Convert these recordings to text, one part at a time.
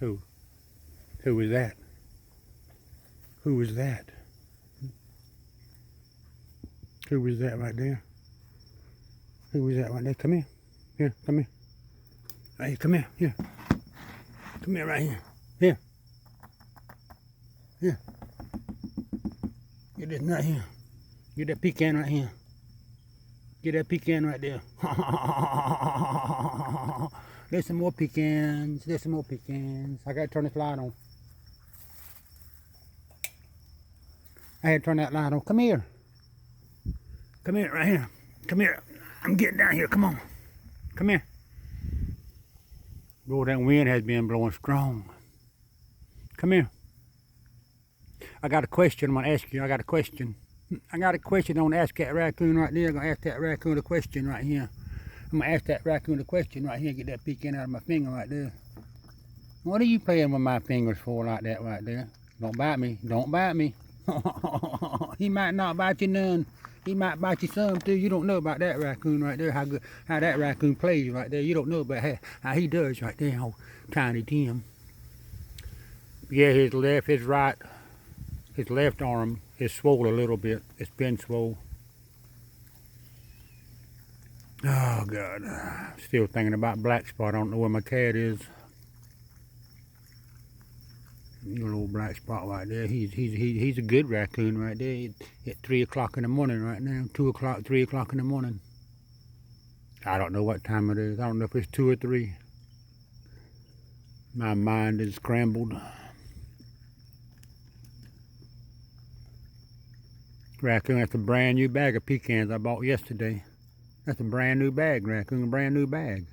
Who? Who was that? Who was that? Who was that right there? Who was that right there? Come here. Here, come here. Right here, come here. Here. Come here right here. Here. Here. Get this nut here. Get that pecan right here. Get that pecan right there. There's some more pecans. There's some more pecans. I gotta turn this light on. I had to turn that light on. Come here. Come here, right here. Come here. I'm getting down here. Come on. Come here. Boy, that wind has been blowing strong. Come here. I got a question I'm going to ask you. I got a question. I got a question I'm going to ask that raccoon right there. I'm going to ask that raccoon a question right here. I'm going to ask that raccoon a question right here. Get that pecan out of my finger right there. What are you playing with my fingers for like that right there? Don't bite me. Don't bite me. He might not bite you none. He might bite you some too. You don't know about that raccoon right there. How that raccoon plays right there. You don't know about how he does right there. Oh, Tiny Tim. Yeah, his left, his right, his left arm is swole a little bit. It's been swole. Oh God. Still thinking about Black Spot. I don't know where my cat is. Your little Black Spot right there. He's a good raccoon right there. At 3 o'clock in the morning right now. 2 o'clock, 3 o'clock in the morning. I don't know what time it is. I don't know if it's 2 or 3. My mind is scrambled. Raccoon, that's a brand new bag of pecans I bought yesterday. That's a brand new bag, Raccoon, a brand new bag.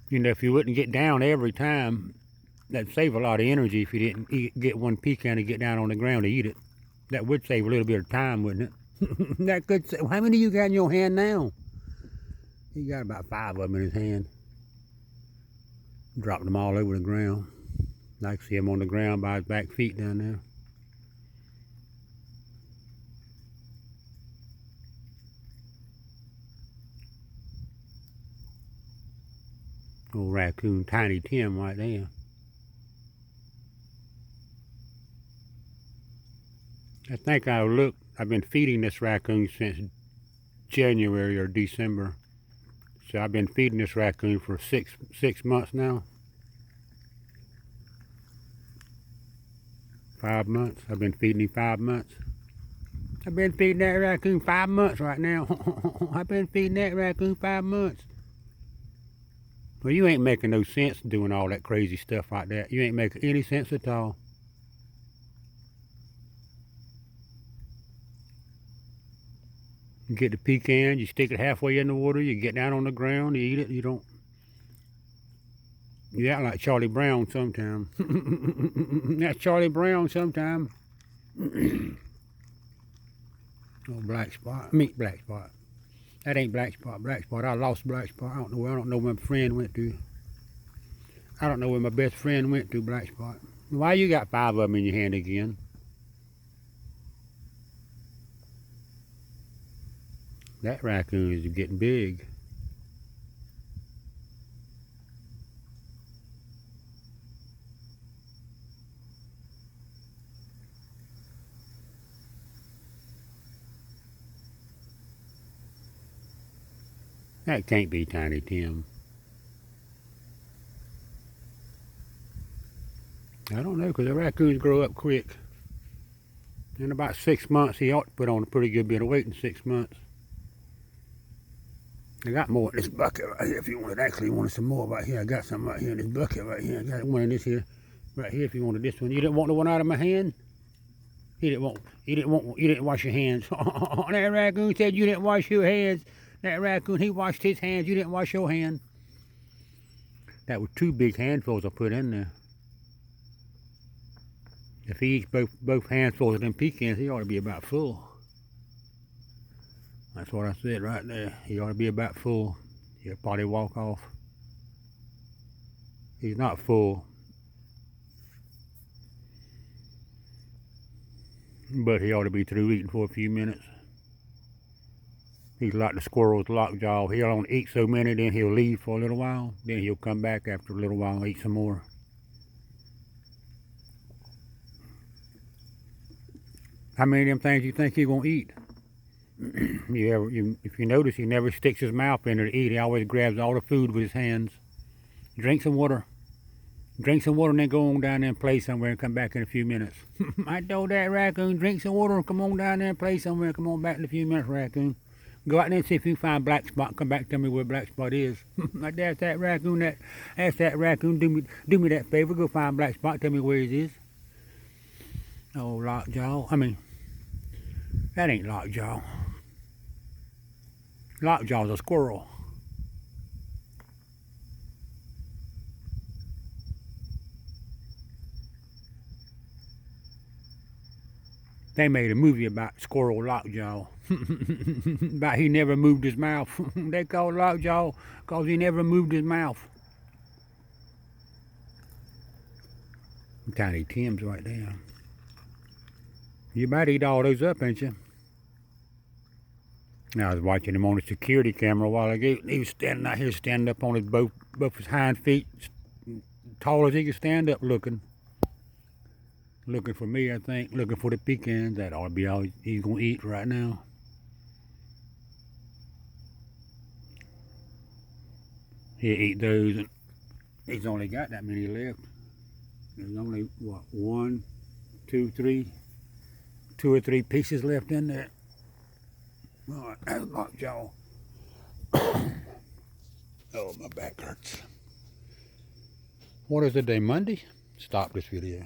You know, if you wouldn't get down every time, that'd save a lot of energy if you didn't get one pecan and get down on the ground to eat it. That would save a little bit of time, wouldn't it? That could save. How many you got in your hand now? He got about 5 of them in his hand. Dropped them all over the ground. I can see him on the ground by his back feet down there. Old raccoon, Tiny Tim right there. I think I've been feeding this raccoon since January or December. So I've been feeding this raccoon for six months now. 5 months. I've been feeding him 5 months. I've been feeding that raccoon 5 months right now. I've been feeding that raccoon 5 months. Well, you ain't making no sense doing all that crazy stuff like that. You ain't making any sense at all. You get the pecan, you stick it halfway in the water, you get down on the ground, you eat it, you don't. You act like Charlie Brown sometime. That's Charlie Brown sometime. Oh, Black Spot. Meet Black Spot. That ain't Black Spot. Black Spot. I lost Black Spot. I don't know where my friend went to. I don't know where my best friend went to, Black Spot. Why you got 5 of them in your hand again? That raccoon is getting big. That can't be Tiny Tim. I don't know, because the raccoons grow up quick. In about 6 months, he ought to put on a pretty good bit of weight in 6 months. I got more in this bucket right here if you wanted some more right here. I got some right here in this bucket right here. I got one in this here, right here if you wanted this one. You didn't want the one out of my hand? You didn't wash your hands. That raccoon said you didn't wash your hands. That raccoon, he washed his hands. You didn't wash your hand. That was 2 big handfuls I put in there. If he eats both handfuls of them pecans, he ought to be about full. That's what I said right there. He ought to be about full. He'll probably walk off. He's not full. but he ought to be through eating for a few minutes. He's like the squirrel's lockjaw. He'll only eat so many, then he'll leave for a little while. Then he'll come back after a little while and eat some more. How many of them things you think he's gonna eat? If you notice, he never sticks his mouth in there to eat. He always grabs all the food with his hands. Drink some water. Drink some water and then go on down there and play somewhere and come back in a few minutes. I told that raccoon, drink some water and come on down there and play somewhere and come on back in a few minutes, raccoon. Go out there and see if you can find a black spot and come back and tell me where a black spot is. I asked that raccoon, do me that favor, go find a black spot, tell me where it is. Oh, lockjaw. I mean, that ain't lockjaw. Lockjaw's a squirrel. They made a movie about Squirrel Lockjaw. About he never moved his mouth. They called Lockjaw because he never moved his mouth. Tiny Tim's right there. You might eat all those up, ain't you? Now, I was watching him on the security camera a while ago. He was standing out here, standing up on his both his hind feet, tall as he could stand up, looking for me, I think, looking for the pecans. That ought to be all he's gonna eat right now. He'll eat those, and he's only got that many left. There's only what, 1, 2, 3, 2 or 3 pieces left in there. All right, that's lockjaw. Oh, my back hurts. What is the day? Monday? Stop this video.